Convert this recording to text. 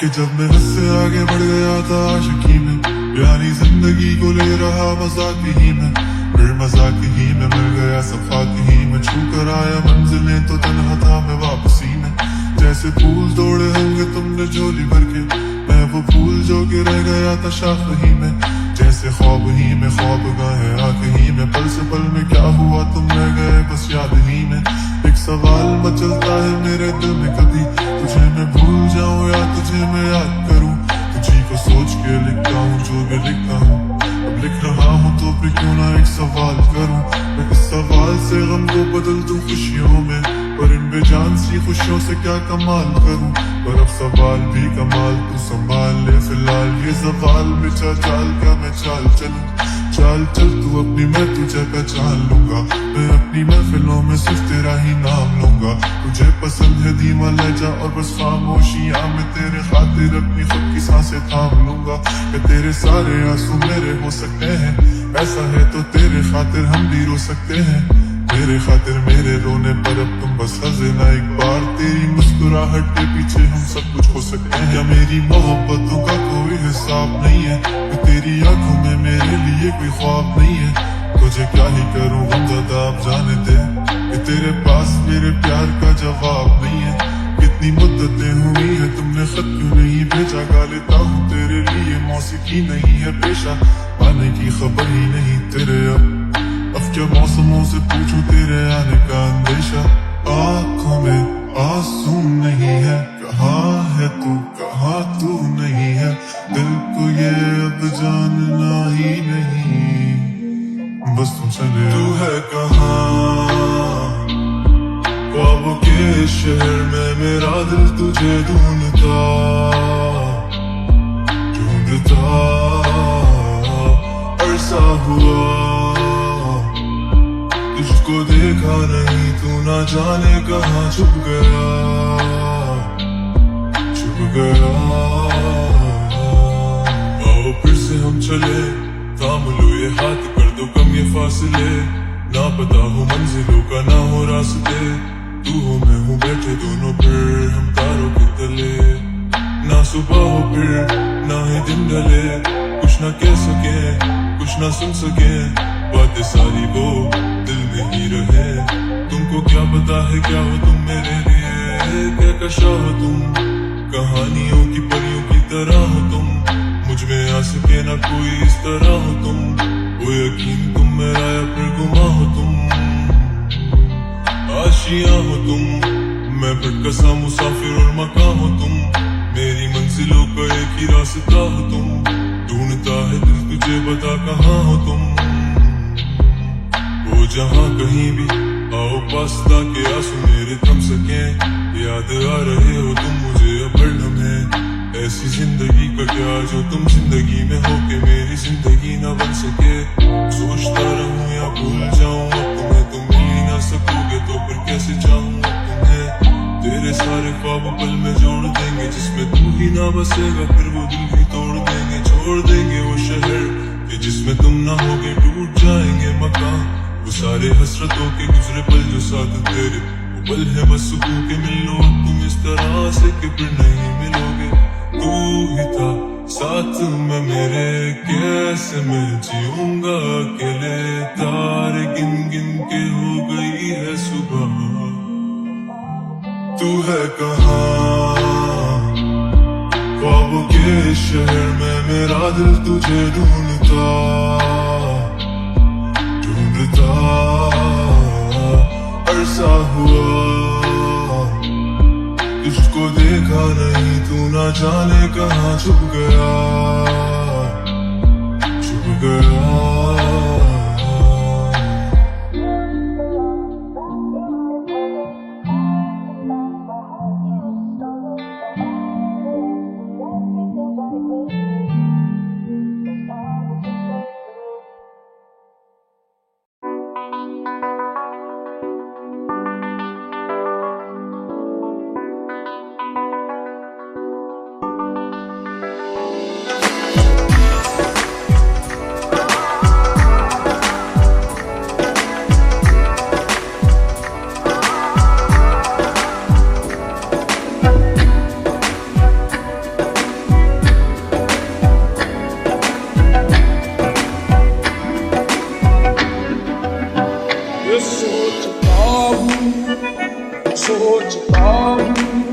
कि जब मैं हद से आगे बढ़ गया था आशिकी में, यानी जिंदगी को ले रहा मजाक ही में, फिर मजाक ही में मिल गया सफाक ही में, छू कर आया मंजिलें तो तन्हा था मैं वापसी में। जैसे फूल तोड़े होंगे तुमने झोली भर के, मैं वो फूल जो कि रह गया था शाख ही में। जैसे ख्वाब ही में ख्वाब गाहे आंख ही में, पल से पल में क्या हुआ तुम रह गए बस याद ही में। एक सवाल मचलता है मेरे दिल में, कभी तुझे मैं भूल जाऊं या तुझे मैं याद करूं। तुझी को सोच के लिखता हूँ जो भी लिखता हूँ, अब लिख रहा हूँ तो फिर क्यों ना एक सवाल करूं। मैं इस सवाल से गम को बदल दूं खुशियों में, पर इन बेजान सी खुशियों से क्या कमाल करूं। पर अब सवाल भी कमाल तू संभाल ले फिलहाल, ये सवाल मिटा चाल का मैं चाल चलूं। चाल चल तू अपनी, मैं तुझे पहचान लूंगा, मैं अपनी महफिलों में सिर्फ तेरा ही नाम लूंगा। तुझे पसंद है धीमा लहजा और बस खामोशियां, मैं तेरे खातिर अपनी खुद की सांसें थाम लूंगा। कि तेरे सारे आंसू मेरे हो सकते हैं, ऐसा है तो तेरे खातिर हम भी रो सकते हैं। तेरे खातिर मेरे रोने पर अब तुम बस हंसे ना एक बार, तेरी मुस्कुराहट के पीछे हम सब कुछ हो सकते हैं। या मेरी मोहब्बतों का कोई हिसाब नहीं है, तो तेरी आंखों में मेरे लिए कोई ख्वाब नहीं है। तुझे क्या ही करूं गमज़दा अब जाने दे, कि तेरे पास मेरे प्यार का जवाब नहीं है। कितनी मुद्दतें हुई है तुमने खत क्यों नहीं भेजा, गा लेता हूँ तेरे लिए मौसीकी नहीं है पेशा, आने की खबर ही नहीं तेरे अब क्या मौसमों से पूछूं तेरे आने का अंदेशा। आंखों में आंसू नहीं है, कहाँ है तू कहाँ तू नहीं है, दिल को ये अब जानना ही नहीं, बस तुम चले। तू है कहाँ ख्वाबों के शहर में, मेरा दिल तुझे ढूंढता ढूंढता अरसा हुआ। तुझको देखा नहीं तू ना जाने कहाँ छुप गया छुप गया। आओ फिर से हम चले, थाम लो ये हाथ कर दो कम ये फासले, ना पता हो मंजिलों का ना हो रास्ते। तू हो मैं हूँ बैठे दोनों फिर हम तारों के तले, ना सुबह हो फिर ना ही दिन ढले, कुछ ना कह सके कुछ ना सुन सके, बातें सारी वो दिल में ही रहे। तुमको क्या पता है क्या हो तुम मेरे लिए, क्या कशा हो तुम कहानियों की परियों की तरह हो तुम, मुझ में आ सके ना कोई इस तरह हो तुम। वो यकीन तुम मेरा या फिर गुमा हो तुम, आशियां हो तुम, मैं भटका सा मुसाफिर और मकान हो तुम, मेरी मंजिलों का एक ही रास्ता हो तुम। ढूंढता है दिल तुझे बता कहाँ हो तुम, वो जहाँ कहीं भी आओ पास ताकि आंसू मेरे थम सके। याद आ रहे हो तुम मुझे अब हर लम्हे, ऐसी जिंदगी का क्या जो तुम जिंदगी में हो के मेरी जिंदगी ना बन सके। सोचता रहूं या भूल जाऊं अब तुम्हें, तुम मिल ही ना सकोगे तो फिर कैसे चाहूं अब तुम्हें। तेरे सारे ख्वाब पल में जोड़ देंगे, जिसमें तू ही ना बसेगा फिर वो दिल भी तोड़ देंगे। छोड़ देंगे वो शहर कि जिसमें तुम ना होगे, टूट जाएंगे मकान वो सारे हसरतों के गुजरे पल जो साथ तेरे, वो पल है बस सुकून के मिल लो अब तुम इस तरह से कि फिर नहीं मिलोगे। तू ही था साथ में मेरे, कैसे मैं जीऊंगा अकेले, तारे गिन गिन के हो गई है सुबह। तू है कहाँ ख्वाबों के शहर में, मेरा दिल तुझे ढूंढता ढूंढता अरसा हुआ। तुझको देखा नहीं तू ना जाने कहाँ छुप गया छुप गया। हो चुका हूँ